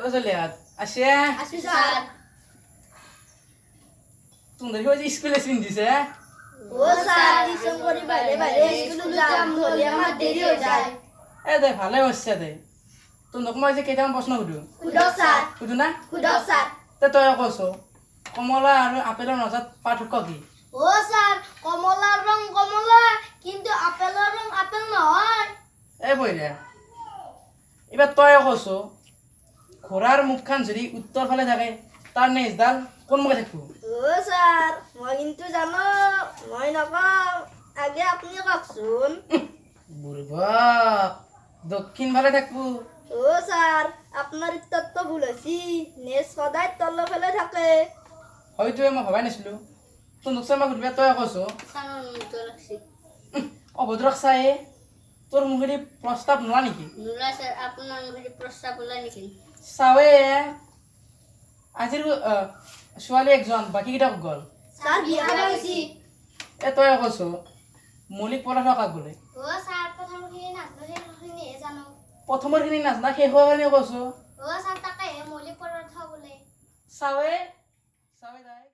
ও জলিয়াত আসে আসি স্যার তোমরা কি ওই স্কুলে সিন দিছে ও স্যার টিউশন করি বাইরে বাইরে স্কুলে যাম ধরে আমার দেরি হয়ে যায় এ দে ভালে হচ্ছে দে তোমরা মই যে কেইটামান প্রশ্ন সুধো খুদক স্যার সুধো না খুদক স্যার তে তই কৈছ কমলা আৰু আপেলৰ মাজত পাৰ্থক্য কি ও স্যার কমলার রং কমলা কিন্তু আপেলের রং আপেল নহয় এই বইরা এবার তই কৈছ ঘোড়ার মুখখান যদি উত্তর ফালে থাকে তার নেজডাল কোন মুখে থাকবো ও স্যার মই কিন্তু জানো মই নকম আগে আপনি কওকচোন বুড়বা দক্ষিণ ফালে থাকবো ও স্যার আপনার উত্তর তো ভুল হয়েছি নেজ সদায় তল ফেলে থাকে হয়তো মই ভবাই নাছিলো তোৰ নোকচান মই সুধিবা তই কৈছ অভদ্ৰক চাই তোৰ মুখেদি প্ৰস্তাৱ নোৱা নেকি নুলা স্যার আপনার মুখে প্রস্তাব বলা নাকি চাৱে আজিৰ ছোৱালী একজন বাকীকেইটাক গ'ল স্যার বিয়া হয়েছি এ তই কৈছ মৌলিক পদাৰ্থ কাক বোলে ও স্যার প্রথমখিনি নাজনে জানো প্ৰথমৰখিনি নাজানা শেষ হোৱাৰ কাৰণে কৈছ ও স্যার তাকে মৌলিক পদার্থ বলে চাৱে চাৱে যায়